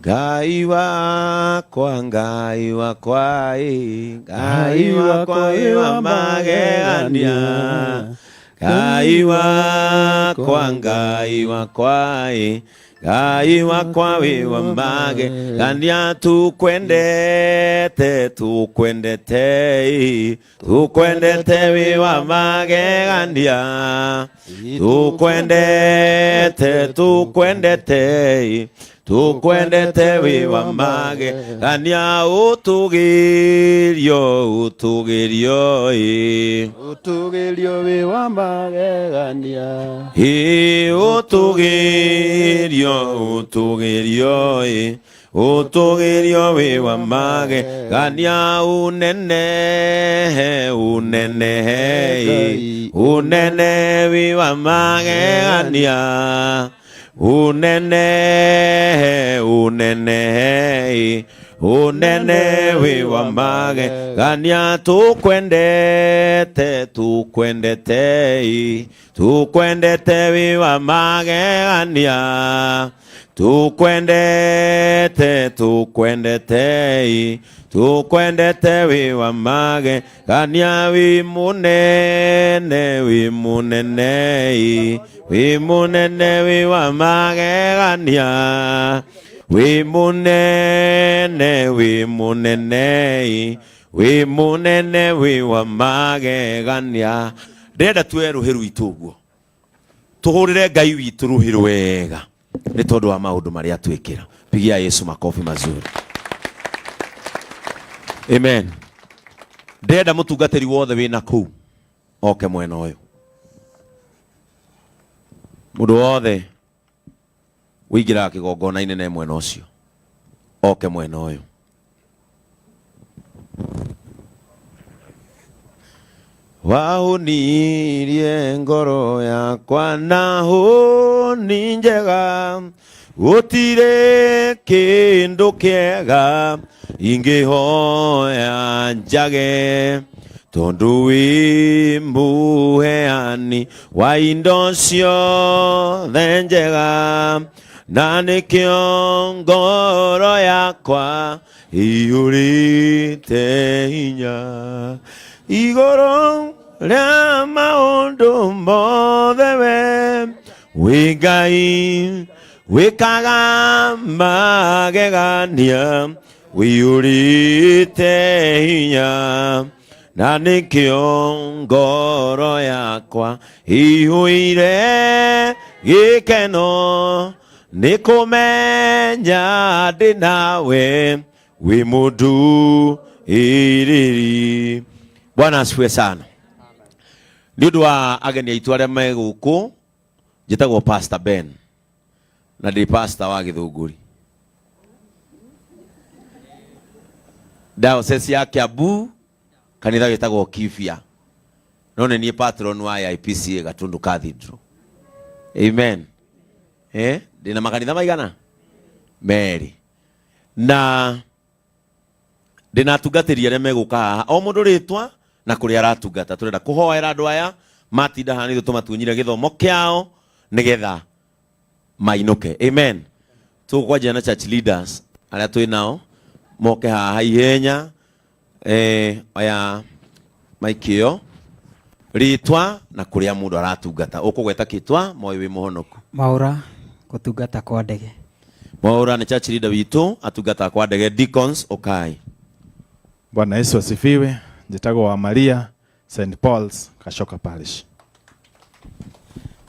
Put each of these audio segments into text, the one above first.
Ngai wakwa, Ngai wakwa, Ngai wakwa wa magegania. Ngai wakwa, Ngai wakwa, Ngai wakwa wa magegania. Tukwendete, tukwendete, tukwendete we wa magegania. Tukwendete, tukwendete, tukwendete we wa magegania. Utugirio, utugirio, utugirio we wa magegania. Utugirio, utugirio, utugirio we wa magegania. Unene, unene, unene we wa magegania. Unene, unene, unene we wa magegania. Tukwendete, tukwendete, tukwendete we wa magegania. Tukwendete, tukwendete, tukwendete we wa magegania. We munene, we munene, we munene we wa magegania. We munene, we munene, we munene we wa magegania. Ndenda tuwe ruhiru ituguo, tuhurire Ngai witu ruhiru wega ni tondu wa maundu maria twikira. Pigia Yesu makofi mazuri. Amen. Ndenda mutungatiri wothe wina kuu oke mwena uyu. Mundu wothe wigira kigongona inene mwena ucio oke mwena uyu. Wahunirie ngoro yakwa na huni njega, gutire kindu kiega ingihoya njage, tondu wi muheani wa indo ciothe njega, na nikio ngoro yakwa iyurite hinya. Igoro ria maundu mothe we wi Ngai wikaga magegania, wiyurite hinya, na nikio ngoro yakwa ihuire gikeno, nikumenya ndi nawe wi mundu iriri. Bwana asifiwe sana. Ndugu wa ageni aitu aria me guku, njitagwo Pastor Ben na ndi pastor wa Githunguri. Diocese ya Kiambu, kanitha gitagwo Kibia. No ni patron wa IPCA Gatundu Cathedral. Amen. Ndina makanitha maigana? Meri. Na ndina tungatiri aria me guka haha. O mundu ritwa na kuri aratungata. Turenda kuhoera andu aya matinda hani tutuma tunyire githomo kiao nigetha mainuke. Amen. Tukwaje na church leaders aria twi nao moke haha ihenya aya maikio ritwa na kuria mundu aratungata. Ukugweta kitwa moyo wi muhonoku. Maura kutungata kwa ndege. Maura ni church leader witu atungata kwa ndege. Deacons Okai. Bwana Yesu asifiwe. Njitagwo wa Maria St Paul's Kashoka Parish.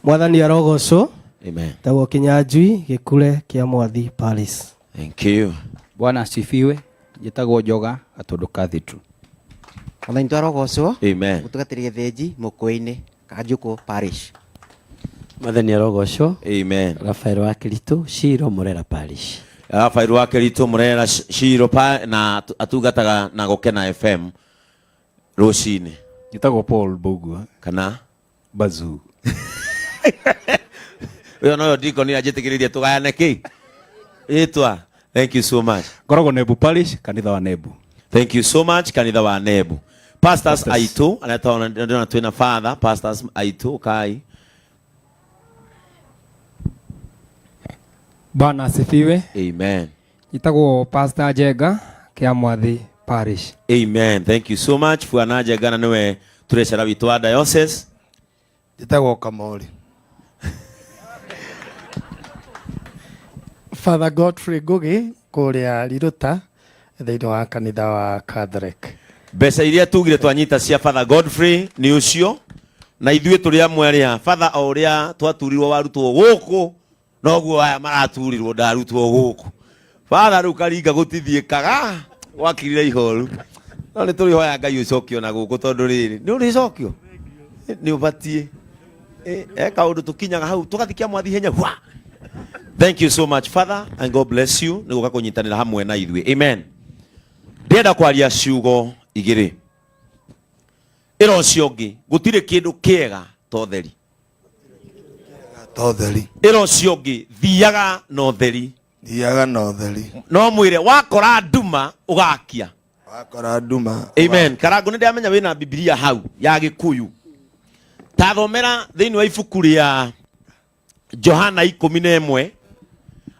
Mwathani arogocwo. Amen. Tagwo Kinyanjui Gikure kia Mwathi Parish. Thank you. Bwana asifiwe. Njitagwo Njoga Gatundu Cathedral. Mwathani arogocwo. Amen. Mutugatiri Githinji Mukuini Kanjuku Parish. Mwathani arogocwo. Amen. Rafael wa Kiritu Shiro Murera Parish. Rafael wa Kiritu Murera Shiro pa na atungataga na Gukena FM rucini. Njitagwo Paul Bugua kana Bazu. Wewe no deacon ajitikiririe tugayane ki itwa. Thank you so much. Ngoragwo Nebu Parish, kanitha wa Nebu. Thank you so much, kanitha wa Nebu. Pastors aitu anatoa ndio twina father pastors aitu kai. Bwana asifiwe. Amen. Itagwo Pastor Jenga kia Mwathi Parish. Amen. Thank you so much. Bwana Jenga na niwe treasurer witu wa diocese. Njĩtagwo Kamori. Father Godfrey Ngugi kũrĩa Riruta thĩinĩ wa kanitha wa Catholic. Mbeca iria tugire twanyita cia Father Godfrey ni ucio na ithuĩ tũrĩ amwe rĩa Father o ũrĩa twaturirwo warutwo gũkũ noguo aya maraturirwo ndarutwo gũkũ. Father rĩu karinga gũtithiĩkaga wakirire ihoru no nĩ tũrĩhoya Ngai ũcokio na gũkũ tondũ rĩrĩ nĩ ũrĩcokio nĩ ũbatie eka ũndũ tũkinyaga hau tũgathikia Mwathi henya. Thank you so much Father and God bless you nĩ gũka kũnyitanĩra hamwe na ithuĩ. Amen. Ndĩrenda kwaria ciugo igĩrĩ. Ĩro ũcio ũngĩ gũtirĩ kĩndũ kĩega ta ũtheri. Ĩro ũcio ũngĩ thiaga na ũtheri. No mwĩre wakora nduma ũgakia. Amen. Karangu nĩ ndĩamenya wĩna Biblia hau ya Gĩkũyũ. Ta thomera thĩinĩ wa ibuku rĩa Johana 11.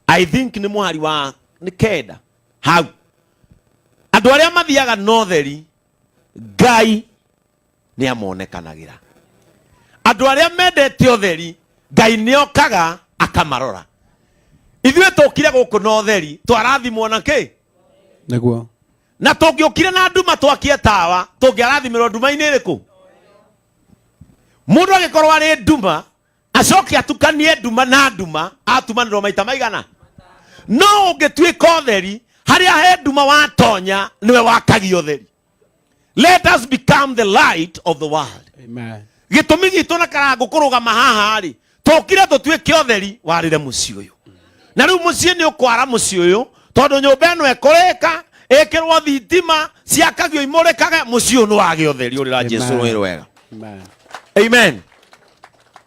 I think nĩ mũhari wa nĩ kenda hau. Andũ arĩa mathiaga na ũtheri Ngai nĩ amonekanagĩra. Andũ arĩa mendete ũtheri Ngai nĩ okaga akamarora. Ithuĩ tũkire gũkũ na ũtheri twarathimwo na kĩ? Nĩguo. Na tũngĩũkire na nduma twakie tawa tũngĩarathimirwo nduma-inĩ ĩrĩkũ? Mũndũ agĩkorwo arĩ nduma acoke atukanie nduma na nduma atumanĩrwo maita maigana? No ũngĩtuĩka ũtheri harĩa he nduma watonya niwe wakagio ũtheri. Let us become the light of the world. Amen. Gĩtũmi gitũ na Karangu kũrũgama haha rĩ tũkire tũtuĩke ũtheri warĩre mũciĩ ũyũ. Na rĩu mũciĩ nĩ ũkwara mũciĩ ũyũ tondũ nyũmba ĩno ĩkũrĩka ĩkĩrwo thitima ciakagio imũrĩkage mũciĩ ũyũ nĩ wagĩa ũtheri ũrĩra Jesũ rũĩ wega. Amen. Amen.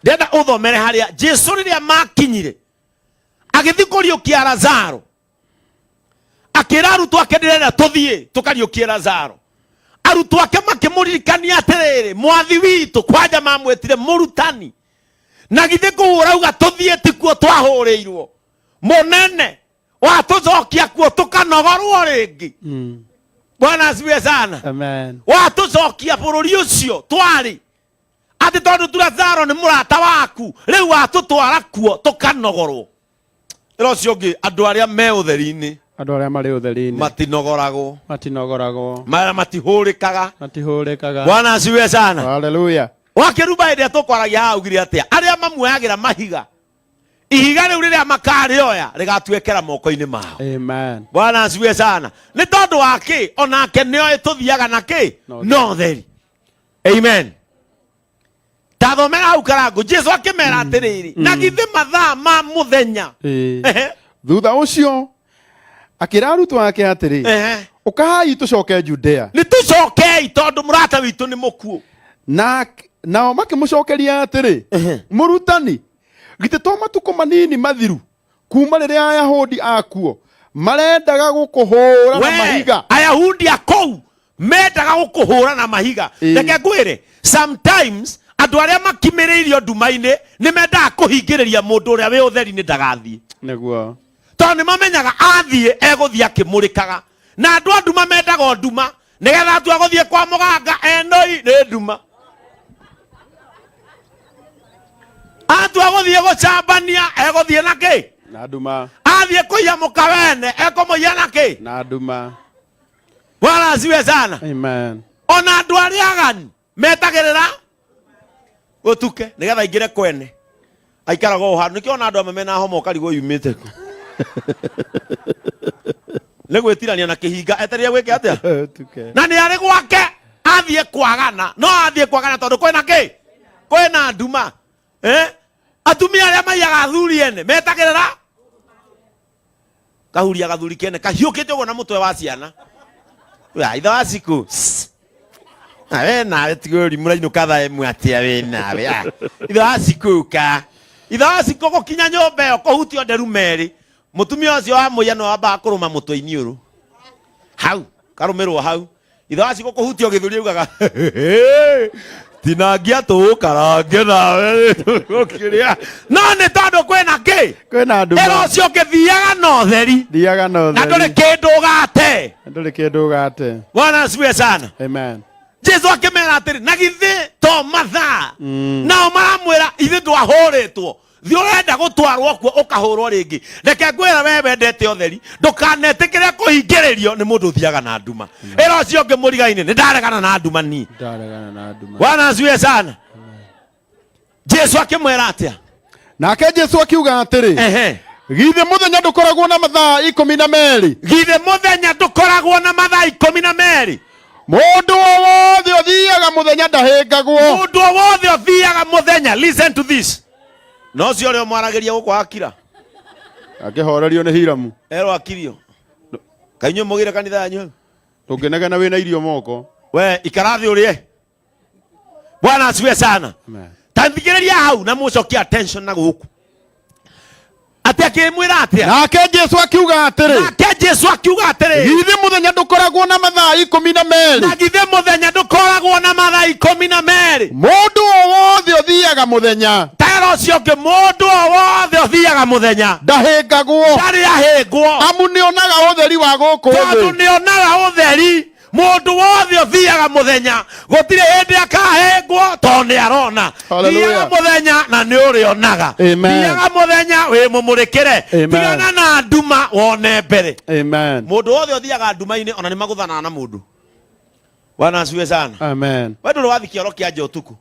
Ndenda ũthomere harĩa Jesũ rĩrĩa makinyire agĩthiĩ kũriũkia Lazaro akĩra arutwo ake ndĩrenda tũthiĩ tũkariũkie Lazaro. Arutwo ake makĩmũririkania atĩrĩrĩ Mwathi witũ kwanja mamwĩtire mũrutani na githĩ kũhũra uga tũthiĩ tikuo twahũrĩirwo mũnene watũcokia kuo tũkanogorwo rĩngĩ. Bwana asifiwe sana. Amen. Watũcokia bũrũri ũcio twarĩ atĩ tondũ Lazaro nĩ mũrata waku rĩu watũtwara kuo tũkanogorwo. Ĩro ũcio ũngĩ andũ arĩa me ũtheri-inĩ Andũ arĩa marĩ ũtheri-inĩ matinogoragwo matihũrĩkaga. Bwana asifiwe sana. Hallelujah. Wakĩruba hĩndĩ tũkwaragia haugire atĩa arĩa mamuoyagĩra mahiga ihiga rĩu rĩrĩa makarĩoya rĩgatuĩkĩra moko-inĩ mao. Amen. Bwana asifiwe sana. Nĩ tondũ wa kĩ onake nĩoĩ tũthiaga na kĩ no theri. Amen. Ta thomera hau Karangu Jesũ akĩmera atĩrĩrĩ na githĩ mathaa ma mũthenya thutha ũcio akĩra arutwo ake atĩrĩ ũkahai tũcoke Judea. Nĩ tũcokei tondũ mũrata witũ nĩ mũkuũ. Nao makĩmũcokeria atĩrĩ mũrutani githĩ to matukũ manini mathiru kuma rĩrĩa Ayahudi akuo marendaga gũkũhũra na mahiga. Ayahudi akũu mendaga gũkũhũra na mahiga. Reke ngwĩre sometimes andũ arĩa makimĩrĩirio nduma-inĩ nĩ mendaga kũhingĩrĩria mũndũ ũrĩa wĩ ũtheri-inĩ ndagathiĩ. Nĩguo. Tondũ nĩ mamenyaga athiĩ egũthiĩ akĩmũrĩkaga. Na andũ a nduma mendaga nduma nĩgetha atua gũthiĩ kwa mũganga enoi nĩ nduma. Atua gũthiĩ gũcambania egũthiĩ na kĩ? Na nduma. Athiĩ kũiya mũkawene ekũmũiya na kĩ? Na nduma. Bwana asifiwe sana. Amen. Ona andũ arĩa agani metagĩrĩra gũtuke nĩgetha aingĩre kwene aikaraga o handu nĩkĩo ona andũ amwe mena homa ũkarigwo yumĩte kũ. Nĩ gwĩtirania na kĩhinga etereire gwĩke atĩa? Na nĩ arĩ gwake athiĩ kwagana no athiĩ kwagana tondũ kwĩna kĩ? Kwĩna nduma. Atumia arĩa maiyaga athuri ene metagĩrĩra kahuria gathuri kene kahiũkĩte ũguo na mũtwe wa ciana. Ithe wa cikũ awe nawe tigũri mũrainũka thaa ĩmwe atĩa wĩ nawe. Ithe wa cikũka ithe wa cikũ gũkinya nyũmba ĩyo kũhutio nderu merĩ mũtumia ũcio wa mũiya no wambaga kũrũma mũtwe-inĩ ũrũ hau karũmĩrwo hau. Ithe wa cikũ kũhutio gĩthũri augaga Tinagia tu karange nawe ukiria no nĩ tondũ kwĩna kĩ kwĩna nduma ĩro ũcio ũgĩthiaga na ũtheri thiaga no na ndũrĩ kĩndũ ũgate. ndũrĩ kĩndũ ũgate. Bwana asifiwe sana. Amen. Jesu akĩmera atĩrĩ na githĩ to mathaa nao maramwĩra ithuĩ twahũrĩtwo thiĩ ũrenda gũtwarwo kuo ũkahũrwo rĩngĩ. Reke ngwĩra we wendete ũtheri ndũkanetĩkĩre kũhingĩrĩrio nĩ mũndũ ũthiaga na nduma. Ĩro ũcio ũngĩ mũriga-inĩ nĩ ndaregana na nduma ni. Ndaregana na nduma. Bwana asifiwe sana. Jesu akĩmwĩra atĩa? Nake Jesu akiuga atĩrĩ githĩ mũthenya ndũkoragwo na mathaa 12? Githĩ mũthenya ndũkoragwo na mathaa 12? Mũndũ wothe ũthiaga mũthenya ndahĩngagwo. Mũndũ wothe ũthiaga mũthenya. Listen to this. No cio ũrĩa mwaragĩria gũkũ akira akĩhorerio nĩ Hiramu. Ero akirio kainyuĩ mũgĩre kanitha yanyu Tũngĩnegena wĩna irio moko. we ikarathi ũrĩe. Bwana asifiwe sana. Amen. Tanthikĩrĩria hau na mũcokia attention na gũkũ atĩ akĩmwĩra atĩa? Nake Jesu akiuga atĩrĩ githĩ mũthenya ndũkoragwo na mathaa 12? na githĩ mũthenya ndũkoragwo na mathaa 12? Mũndũ wothe ũthiaga mũthenya Tero ũcio ũngĩ mũndũ wothe ũthiaga mũthenya ndahĩngagwo. ndarĩ ahĩngwo Amu nĩonaga ũtheri wa gũkũ tondũ thĩ. nĩonaga ũtheri. Mũndũ wothe ũthiaga mũthenya gũtirĩ hĩndĩ akahĩngwo tondũ nĩarona. Hallelujah. Thiaga mũthenya na nĩũrĩonaga. Amen. Thiaga mũthenya wĩ mũmũrĩkĩre. Amen. Tigana na nduma wone mbere. Amen. Mũndũ wothe ũthiaga nduma-inĩ ona nĩmagũthanaga na mũndũ. Bwana asifiwe sana. Amen. We ndũrĩ wathi kĩoro kĩa nja ũtukũ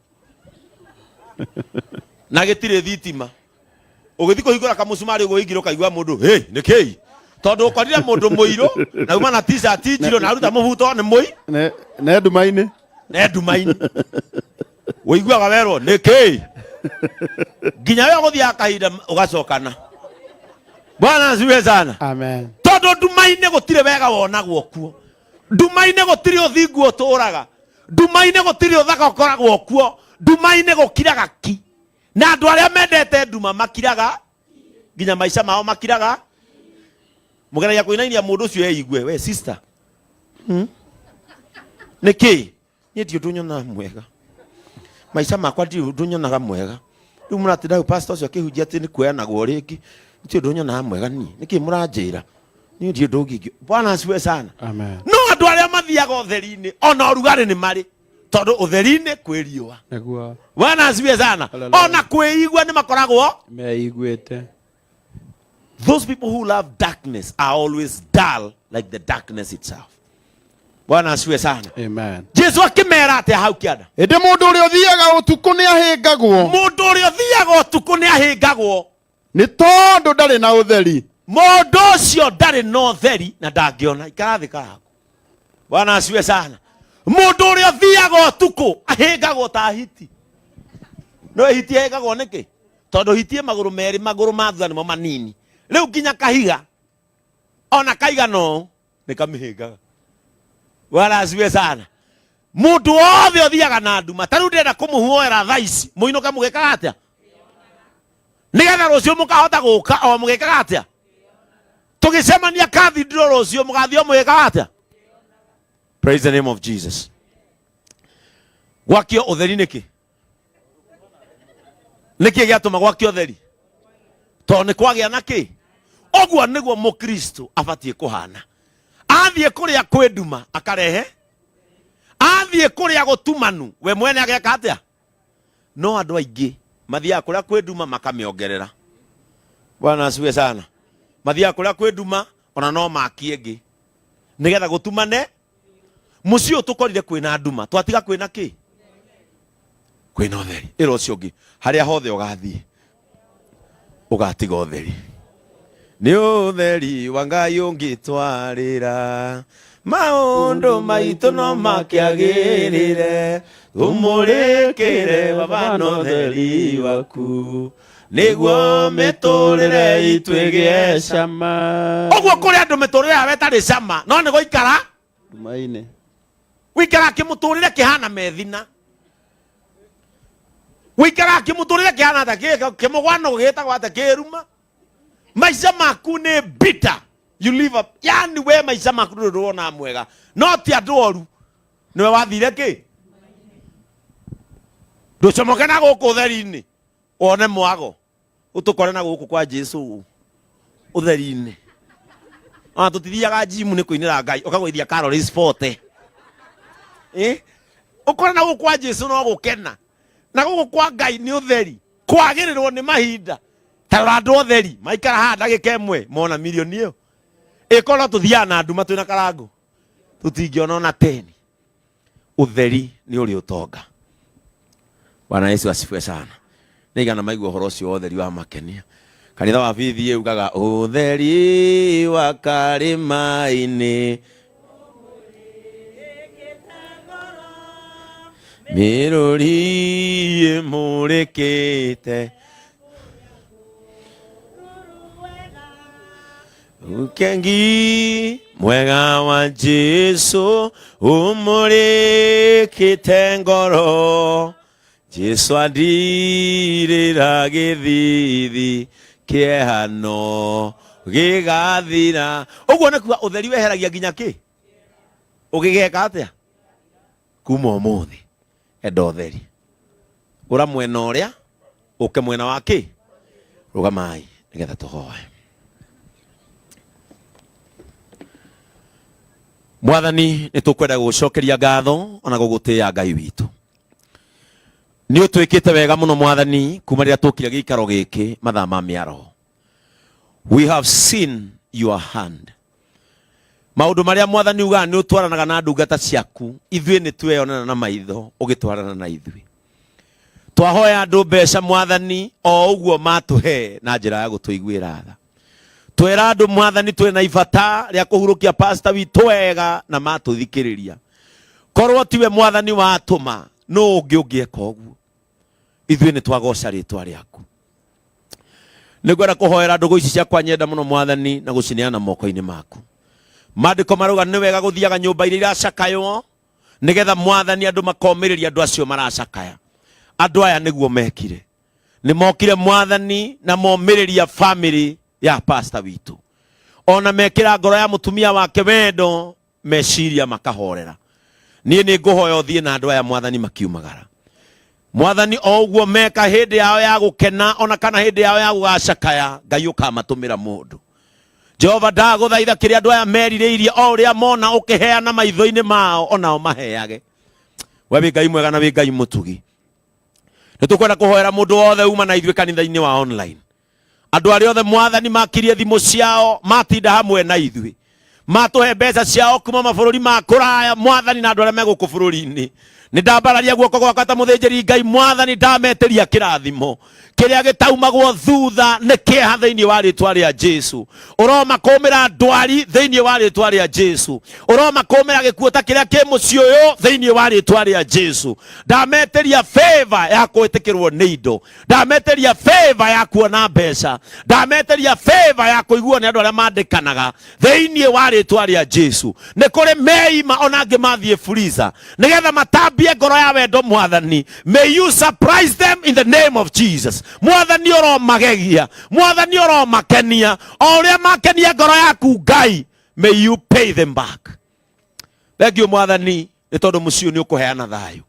na gĩtirĩ thitima ũgĩthi kũhingũra kamũcumarĩ ũguo ingĩrwo kaigua mũndũ nĩkĩĩ tondũ ũkorire mũndũ mũirũ na uma na t-shirt njirũ na aruta mũbuto nĩ mũi ne nduma-inĩ ne nduma-inĩ ũiguaga werwo nĩkĩĩ nginya we gũthiaga kahinda ũgacokana. Bwana asifiwe sana. Amen. Tondũ nduma-inĩ gũtirĩ wega wonagwo kuo. Nduma-inĩ gũtirĩ ũthingu ũtũraga. Nduma-inĩ gũtirĩ ũthaka ũkoragwo kuo. Nduma-inĩ gũkiraga ki na andũ arĩa mendete nduma makiraga nginya maica mao makiraga. Mũgeragia kũinainia mũndũ ũcio eigue we sister nĩkĩ niĩ ndirĩ ũndũ nyonaga mwega maica makwa ndirĩ ũndũ nyonaga mwega. Rĩu mũratinda pastor ũcio akĩhunjia atĩ nĩ kuoyanagwo rĩngĩ ndirĩ ũndũ nyonaga mwega niĩ nĩkĩ mũranjĩra niĩ ndirĩ ũndũ ũngĩ. Bwana asifiwe sana. Amen. No andũ arĩa mathiaga ũtheri-inĩ ona ũrugarĩ nĩ marĩ tondũ ũtheri-inĩ kwĩ riũa. Nĩguo. Bwana asifiwe sana. Ona kwĩigua nĩ makoragwo meiguĩte. Those people who love darkness are always dull like the darkness itself. Bwana asifiwe sana. Amen. Jesu akĩmera atĩ hau kĩanda ĩndĩ mũndũ ũrĩa ũthiaga ũtukũ nĩ ahĩngagwo. Mũndũ ũrĩa ũthiaga ũtukũ nĩ ahĩngagwo nĩ tondũ ndarĩ na ũtheri. Mũndũ ũcio ndarĩ na ũtheri na ndangĩona. Ikarathĩ karaku. Bwana asifiwe sana. Mũndũ ũrĩa ũthiaga ũtukũ ahĩngagwo ta hiti. No hiti ahĩngagwo nĩkĩ? Tondũ hiti magũrũ merĩ magũrũ ma thutha nĩmo manini. Rĩu nginya kahiga ona kaigano nĩkamĩhĩngaga. Bwana asifiwe sana. Mũndũ wothe ũthiaga na nduma. Ta rĩu ndĩrenda kũmũhuoera thaa ici mũinũke mũgĩkaga atĩa? Nĩgetha rũciũ mũkahota gũka o mũgĩkaga atĩa? Tũgĩcemania cathedral rũciũ mũgathiĩ mũgĩkaga atĩa? Praise the name of Jesus. Gwakio ũtheri nĩkĩ? Nĩkĩ gĩatũma gwakio ũtheri? Tondũ nĩ kwagĩa na kĩ? Ũguo nĩguo mũkristo abatiĩ kũhana. Athiĩ kũrĩa kwĩ nduma akarehe. Athiĩ kũrĩa gũtumanu we mwene ageka atĩa? No andũ aingĩ mathiaga kũrĩa kwĩ nduma makamĩongerera. Bwana asifiwe sana. Mathiaga kũrĩa kwĩ nduma ona no makie ĩngĩ nĩgetha gũtumane. Mũciĩ ũyũ tũkorire kwĩna nduma twatiga kwĩna kĩ? Kwĩna ũtheri. Ĩra ũcio ũngĩ harĩa hothe ũgathiĩ ũgatiga ũtheri. Nĩ ũtheri wa Ngai ũngĩtwarĩra maũndũ maitũ no makĩagĩrĩre ũmũrĩkĩre baba na ũtheri waku nĩguo mĩtũrĩre itũ ĩgĩe cama. Ũguo kũrĩ andũ mĩtũrĩre yao ĩtarĩ cama no nĩ gũikara nduma-inĩ. Wĩikara kĩmũtũrĩre kĩhana methina. Wĩikara kĩmũtũrĩre kĩhana ta kĩmũgwano gĩtagwo atĩ kĩruma. Maica maku nĩ bitter. You live up. Yani we maica maku ndũrona mwega. No ti andũ oru. Nĩwe wathire kĩ? Nducomoke na guku theri-ini wone mwago utukore na guku kwa Jesu utheri-ini. Tutithiaga jimu ni kuinira Ngai ukagwithia calories 40. Ukora na guku kwa Jesu no gukena. Na guku kwa Ngai ni utheri. Kwagirirwo ni mahinda. Ta andu utheri maikara ha ndagika imwe mona milioni iyo. Ikoro tuthia na nduma twina karango. Tutingiona ona 10. Utheri ni uri utonga. Bwana Yesu asifiwe sana. Nigana maigua horo cio utheri wa makenia. Kanitha wa bithi ugaga utheri wa karima-ini miruri imurikite ukengi mwega wa Jesu umurikite ngoro Jesu andirira githithi kiehano gigathira. Uguo nä kuga utheri weheragia nginya kä ugigeka atia kuma umuthi enda utheri ura mwena uria uke mwena wa kä rugamai nigetha tuhoe. Mwathani nä tåkwenda gucokeria ngatho ona gugutia Ngai witå nä å twä kä te wega må no Mwathani kuma rä rä a tå kire gä ikaro gä kä mathaa ma mä araho. We have seen your hand. Maundu maria Mwathani uga nä å twaranaga na ndungata ciaku ithuĩ nĩ tweyonana na maitho å gä twarana na ithuĩ. Twahoya andũ mbeca Mwathani o ũguo matũhe na njĩra ya gũtũiguĩra tha. Twera andũ Mwathani twĩ na ibata rĩa kũhurũkia pastor witũ wega na matũthikĩrĩria. Korwo tiwe Mwathani watũma no ũngĩ ũngĩeka ũguo. Ithuĩ nĩ twagoca rĩtwa rĩaku. Nĩngwenda kũhoera ndũgũ ici ciakwa nyenda mũno Mwathani na gũcineana moko-inĩ maku. Maandĩko marauga nĩ wega gũthiaga nyũmba iria iracakaywo nĩgetha Mwathani andũ makomĩrĩria andũ acio maracakaya. Andũ aya nĩguo mekire. Nĩ mokire Mwathani na momĩrĩria family ya pastor witũ. Ona mekĩra ngoro ya mũtumia wake wendo meciria makahorera. Niĩ nĩ ngũhoya ũthiĩ na andũ aya Mwathani makiumagara. Mwathani o ũguo meka hĩndĩ yao ya gũkena ona kana hĩndĩ yao ya gũgacakaya Ngai ũkamatũmĩra mũndũ. Jehova ndagũthaitha kĩrĩa andũ aya merirĩirie o ũrĩa mona ũkĩheana maitho-inĩ mao onao maheage. We wĩ Ngai mwega na wĩ Ngai mũtugi. Nĩ tũkwenda kũhoera mũndũ wothe uma na ithuĩ kanitha-inĩ wa online. Andũ arĩa othe Mwathani makirie thimũ ciao matinda hamwe na ithuĩ. Matũhe mbeca ciao kuma mabũrũri ma kũraya Mwathani na andũ arĩa me gũkũ bũrũri-inĩ. Nĩ ndambararia guoko gwakwa ta mũthĩnjĩri Ngai Mwathani ndameteria kĩrathimo kĩrĩa gĩtaumagwo thutha nĩ kĩeha thĩinĩ wa rĩtwa rĩa Jesu. Ũromakũmĩra ndwari thĩinĩ wa rĩtwa rĩa Jesu. Ũromakũmĩra gĩkuũ ta kĩrĩa kĩ mũciĩ ũyũ thĩinĩ wa rĩtwa rĩa Jesu. Ndameteria favor ya gwĩtĩkĩrwo nĩ indo. Ndameteria favor ya kuona mbeca. Ndameteria favor ya kũiguo nĩ andũ arĩa mandĩkanaga thĩinĩ wa rĩtwa rĩa Jesu. Nĩ kũrĩ meima ona angĩ mathiĩ Fuliza nĩgetha matambie ngoro ya wendo Mwathani. May you surprise them in the name of Jesus. Mwathani ũromagegia, Mwathani ũromakenia, o ũrĩa makenia ngoro yaku Ngai, may you pay them back. Thengio Mwathani nĩ tondũ mũciĩ nĩ ũkũheana thayũ.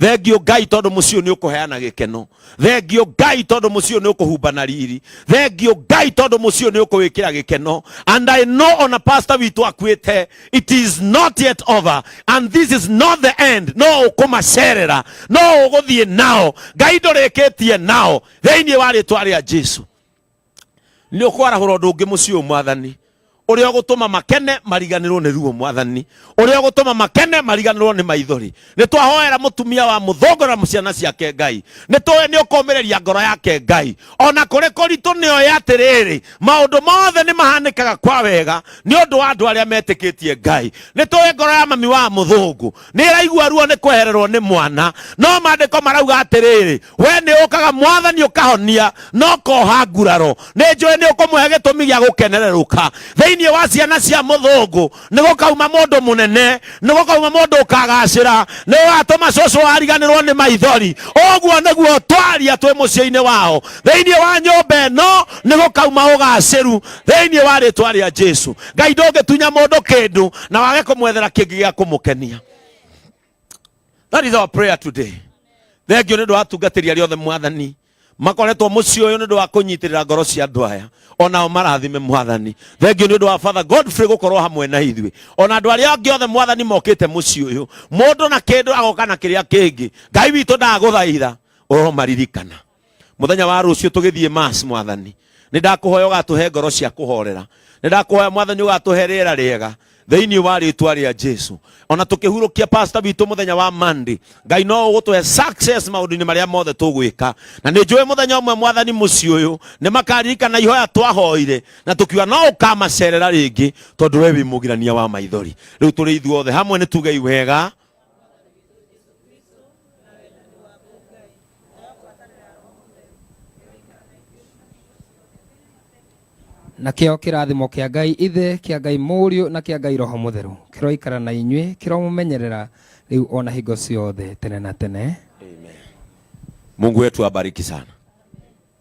Thengio Ngai tondũ mũciĩ nĩ ũkũheana gĩkeno. Thengio Ngai tondũ mũciĩ nĩ ũkũhumbana riri. Thengio Ngai tondũ mũciĩ nĩ ũkũwĩkĩra gĩkeno. And I know on a pastor witũ akuĩte, it is not yet over and this is not the end. No ũkũmacerera, no ũgũthiĩ nao. Ngai ndũrĩkĩtie nao thĩinĩ wa rĩtwa rĩa Jesu. Nĩ ũkwarahũra ũndũ ũngĩ mũciĩ Mwathani. Ũrĩa ũgũtũma makene mariganĩrwo nĩ ruo Mwathani. Ũrĩa ũgũtũma makene mariganĩrwo nĩ maithori. Nĩ twahoera mũtumia wa mũthongora ciana ciake Ngai. Nĩ tũĩ nĩ ũkũmĩrĩria ngoro yake Ngai. Ona kũrĩ kũritũ nĩoĩ atĩrĩrĩ, maũndũ mothe nĩ mahanĩkaga kwa wega nĩ ũndũ wa andũ arĩa metĩkĩtie Ngai. Nĩ tũĩ ngoro ya mami wa mũthũngũ nĩ ĩraigua ruo nĩ kwehererwo nĩ mwana, no maandĩko marauga atĩrĩrĩ, we nĩ ũkaga Mwathani ũkahonia no koha nguraro. Nĩ njũĩ nĩ ũkũmũhe gĩtũmi gĩa gũkenererũka. Thĩinĩ wa ciana cia mũthũngũ nĩ gũkauma mũndũ mũnene, nĩ gũkauma mũndũ ũkagacĩra, nĩ ũgatũma cũcũ wariganĩrwo nĩ maithori. Ũguo nĩguo twaria twĩ mũciĩ-inĩ wao. Thĩinĩ wa nyũmba ĩno nĩ gũkauma ũgacĩru thĩinĩ wa rĩtwa rĩa Jesu. Ngai ndũngĩtunya mũndũ kĩndũ na wage kũmwethera kĩngĩ gĩa kũmũkenia. That is our prayer today. thengio nĩ ũndũ wa tungatĩria rĩothe mwathani makoretwo mũciĩ ũyũ nĩ ũndũ wa kũnyiitĩrĩra ngoro cia andũ aya, onao marathime mwathani. Thengio nĩ ũndũ wa Father Godfrey gũkorwo hamwe na ithuĩ, ona andũ arĩa angĩ othe mwathani mokĩte mũciĩ ũyũ, mũndũ na kĩndũ agoka na kĩrĩa kĩngĩ. Ngai witũ ndagũthaitha ũromaririkana mũthenya wa rũciũ tũgĩthiĩ mass mwathani. Nĩ ndakũhoya ũgatũhe ngoro cia kũhorera, nĩ ndakũhoya mwathani ũgatũhe rĩera rĩega thĩinĩ wa rĩĩtwa rĩa Jesu. Ona tũkĩhurũkia pastor witũ mũthenya wa Monday, Ngai no ũgũtũhe success maũndũ-inĩ marĩa mothe tũgwĩka. Na nĩ njũĩ mũthenya ũmwe mwathani mũciĩ ũyũ nĩ makaririkana ihoya twahoire na tũkiuga no ũkamacerera rĩngĩ, tondũ we wĩ mũgirania wa maithori. Rĩu tũrĩ ithuothe hamwe nĩ tuge wega. na kĩo kĩrathimo kĩa Ngai Ithe, kĩa Ngai Mũriũ na kĩa Ngai Roho Mũtheru kĩroikara na inyuĩ, kĩromũmenyerera rĩu ona hingo ciothe tene na tene. Amen. Mungu wetu abariki sana.